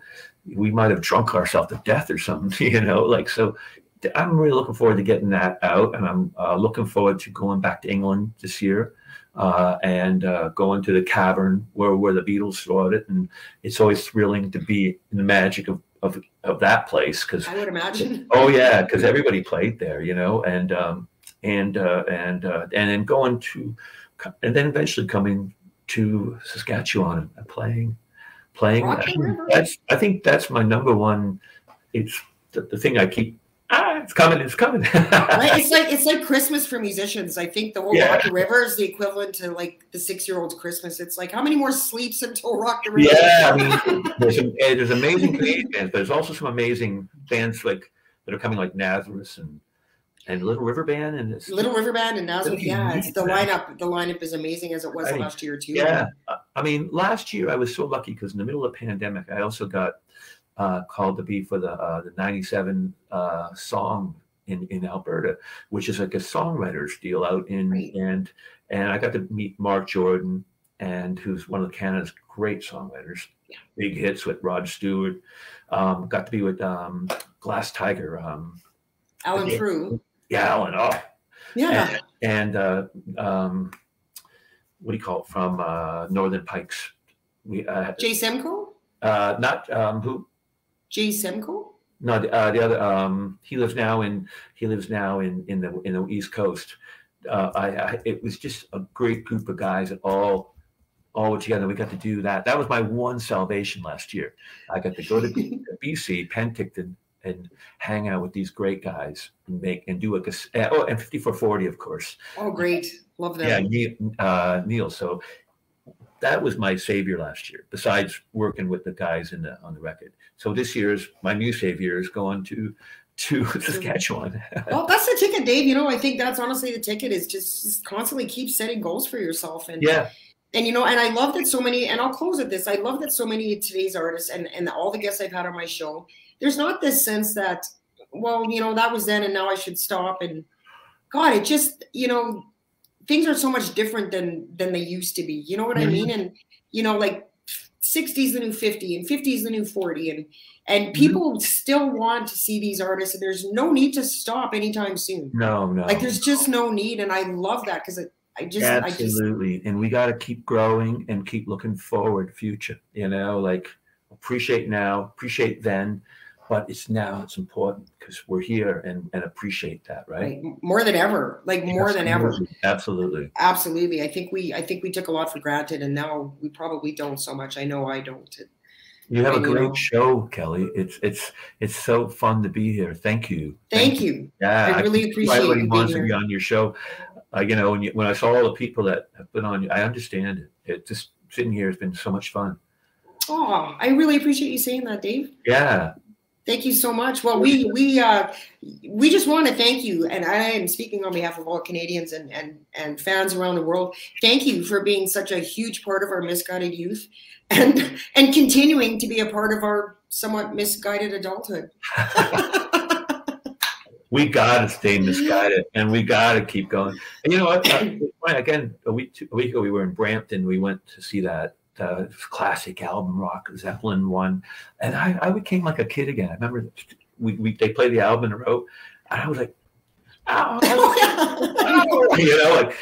we might have drunk ourselves to death or something, you know. Like, so I'm really looking forward to getting that out, and I'm looking forward to going back to England this year and going to the cavern where the Beatles started, and it's always thrilling to be in the magic of that place, because I would imagine. Oh yeah, because everybody played there, you know, and then going to, and then eventually coming to Saskatchewan and playing. I think that's my number one. It's the thing I keep. It's coming. Right? It's like Christmas for musicians. I think the whole Rock the River is the equivalent to like the 6-year-old's Christmas. It's like, how many more sleeps until Rock the River? Yeah, I mean, there's amazing Canadian bands, but there's also some amazing bands like that are coming, like Nazareth and Little River Band and Nazareth. Yeah, it's the lineup. The lineup is amazing, as it was last year too. Yeah, I mean, last year I was so lucky, because in the middle of the pandemic, I also got called to be for the 97 song in Alberta, which is like a songwriters deal out in, and I got to meet Mark Jordan, and who's one of Canada's great songwriters, big hits with Rod Stewart. Got to be with Glass Tiger, Alan Frew. Yeah, Alan. Oh, yeah. And what do you call it, from Northern Pikes? Jay Semko? Not who? Jay Semko? No, the other. He lives now in the East Coast. It was just a great group of guys that all together. We got to do that. That was my one salvation last year. I got to go to BC, Penticton, and hang out with these great guys and do and 5440, of course. Oh, great. Love that. Yeah, Neil. So that was my savior last year, besides working with the guys on the record. So this year's my new savior is going to Saskatchewan. Well, that's the ticket, Dave. You know, I think that's honestly the ticket, is just constantly keep setting goals for yourself. And and you know, and I love that so many, and I'll close with this, I love that so many of today's artists and all the guests I've had on my show, there's not this sense that, well, you know, that was then and now I should stop. And God, it just, you know, things are so much different than they used to be. You know what I mean? And, you know, like 60 is the new 50 and 50 is the new 40. And people still want to see these artists, and there's no need to stop anytime soon. No. Like, there's just no need. And I love that, because Absolutely. And we got to keep growing and keep looking forward future, you know, like appreciate now, appreciate then. But it's now, it's important, because we're here and appreciate that, right? More than ever, more than ever. Absolutely. Absolutely. I think we took a lot for granted, and now we probably don't so much. I know I don't. You have a great show, Kelly. It's so fun to be here. Thank you. Thank you. Yeah, I really appreciate it. Everybody wants to be on your show. You know, when I saw all the people that have been on, I understand it. It just sitting here has been so much fun. Oh, I really appreciate you saying that, Dave. Yeah. Thank you so much. Well, we just want to thank you, and I am speaking on behalf of all Canadians and fans around the world. Thank you for being such a huge part of our misguided youth, and continuing to be a part of our somewhat misguided adulthood. we got to stay misguided, and we got to keep going. And you know what? Again, a week ago, we were in Brampton. We went to see that classic album, Rock Zeppelin one, and I became like a kid again. I remember they played the album in a row, and I was like, oh, you know, like,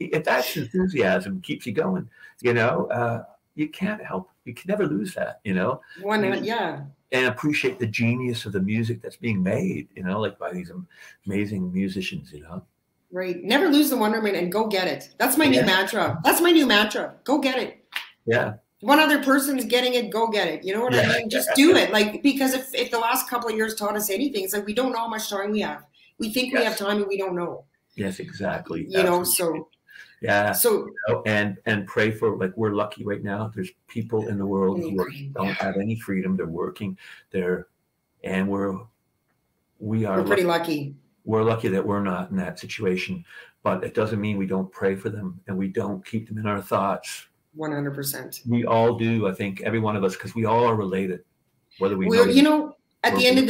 if that's enthusiasm keeps you going, you know, you can't help, you can never lose that, you know. And appreciate the genius of the music that's being made, you know, like by these amazing musicians, you know. Right. Never lose the wonderment and go get it. That's my new mantra. That's my new mantra. Go get it. Yeah. One other person's getting it, go get it. You know what I mean? Just do it. Like, because if the last couple of years taught us anything, it's like we don't know how much time we have. We think we have time and we don't know. Yes, exactly. You know, so yeah. So you know, and pray for, like, we're lucky right now. There's people in the world who don't have any freedom. They're working. We're pretty lucky. We're lucky that we're not in that situation, but it doesn't mean we don't pray for them and we don't keep them in our thoughts. 100%. We all do. I think every one of us, because we all are related, whether you know, at the end of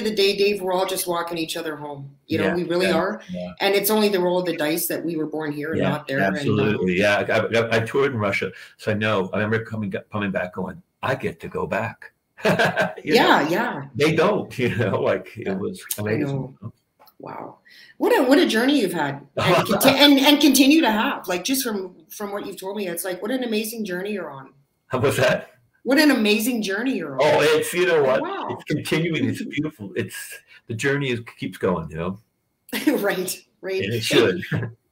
the day, Dave, we're all just walking each other home. You know, we really are. Yeah. And it's only the roll of the dice that we were born here and not there. Absolutely. I toured in Russia, so I know. I remember coming back going, I get to go back. Yeah. They don't, you know, like it was amazing. Wow. What a journey you've had and continue to have, like, just from what you've told me, it's like, what an amazing journey you're on. How was that? What an amazing journey you're on. Oh, it's, you know what? Wow. It's continuing. It's beautiful. The journey keeps going, you know? Right. And it should.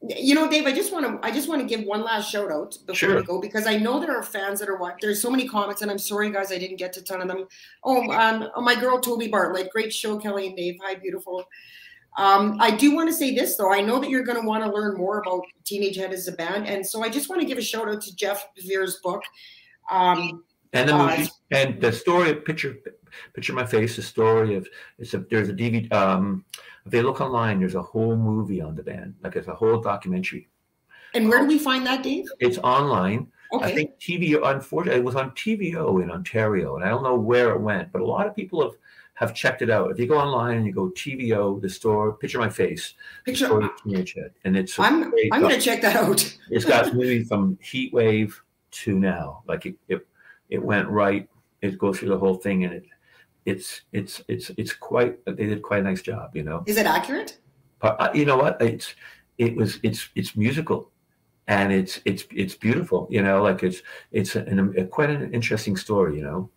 You know, Dave, I just want to give one last shout out before we go, because I know there are fans that are watching. There's so many comments, and I'm sorry, guys, I didn't get to a ton of them. My girl, Toby Bartlett, great show, Kelly and Dave. Hi, beautiful. I do want to say this, though. I know that you're going to want to learn more about Teenage Head as a band. And so I just want to give a shout out to Jeff Bevere's book. And the movie, and the story of Picture My Face, the story of, there's a DVD. If they look online, there's a whole movie on the band. Like, it's a whole documentary. And where do we find that, Dave? It's online. Okay. I think unfortunately, it was on TVO in Ontario, and I don't know where it went, but a lot of people have checked it out. If you go online and you go TVO, the store, Picture My Face, the story of Teenage Head, and it's I'm going to check that out. It's got movies from Heat Wave to now. Like, it went right. It goes through the whole thing, and it's quite. They did quite a nice job, you know. Is it accurate? But you know what? It's musical, and it's beautiful. You know, like it's quite an interesting story. You know.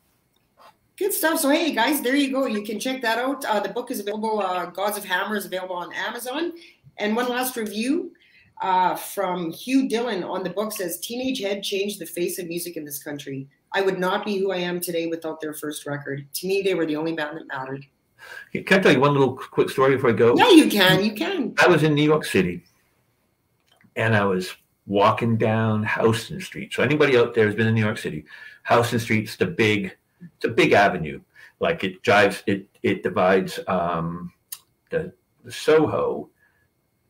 Good stuff. So, hey, guys, there you go. You can check that out. The book is available. Gods of Hammer is available on Amazon. And one last review from Hugh Dillon on the book says, Teenage Head changed the face of music in this country. I would not be who I am today without their first record. To me, they were the only band that mattered. Can I tell you one little quick story before I go? Yeah, you can. You can. I was in New York City, and I was walking down Houston Street. So anybody out there who's been in New York City, Houston Street's it's a big avenue. Like, it divides the Soho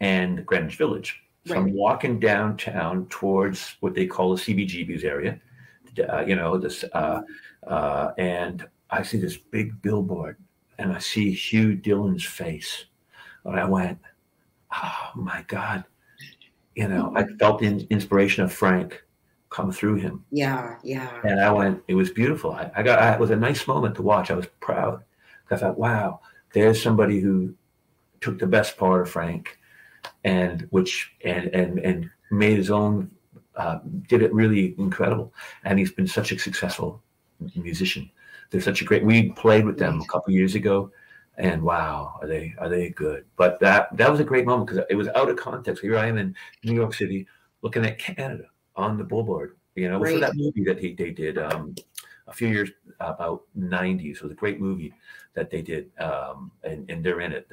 and Greenwich Village. So I'm walking downtown towards what they call the CBGB's area. You know, and I see this big billboard, and I see Hugh Dillon's face, and I went, "Oh my God!" You know, I felt the inspiration of Frank come through him. Yeah. And I went, it was beautiful. It was a nice moment to watch. I was proud. I thought, wow, there's somebody who took the best part of Frank, and made his own. Did it really incredible, and he's been such a successful musician. They're such a great. We played with them a couple years ago, and wow, are they good? But that was a great moment because it was out of context. Here I am in New York City, looking at Canada on the billboard. You know, for that movie that they did a few years about '90s. It was a great movie that they did, and they're in it.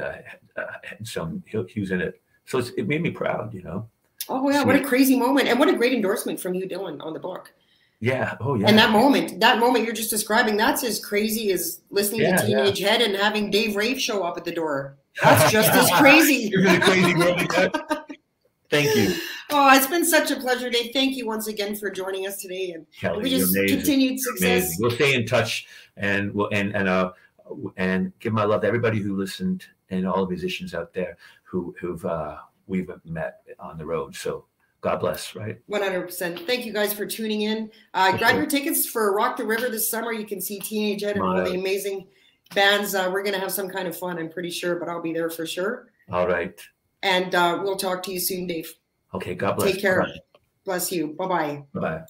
He was in it, so it made me proud. You know. Oh yeah, what a crazy moment, and what a great endorsement from Hugh Dillon on the book. Yeah. Oh yeah. And that moment you're just describing, that's as crazy as listening to Teenage Head and having Dave Rave show up at the door. That's just as crazy. You're really crazy, bro. Thank you. Oh, it's been such a pleasure, Dave. Thank you once again for joining us today, and Kelly, we just continued success. Amazing. We'll stay in touch, and and give my love to everybody who listened and all the musicians out there who've we've met on the road. So God bless, right? 100%. Thank you guys for tuning in. Grab your tickets for Rock the River this summer. You can see Teenage Ed and all the amazing bands. We're going to have some kind of fun, I'm pretty sure, but I'll be there for sure. All right. And we'll talk to you soon, Dave. Okay, God bless. Take care. Bye-bye. Bless you. Bye-bye. Bye-bye.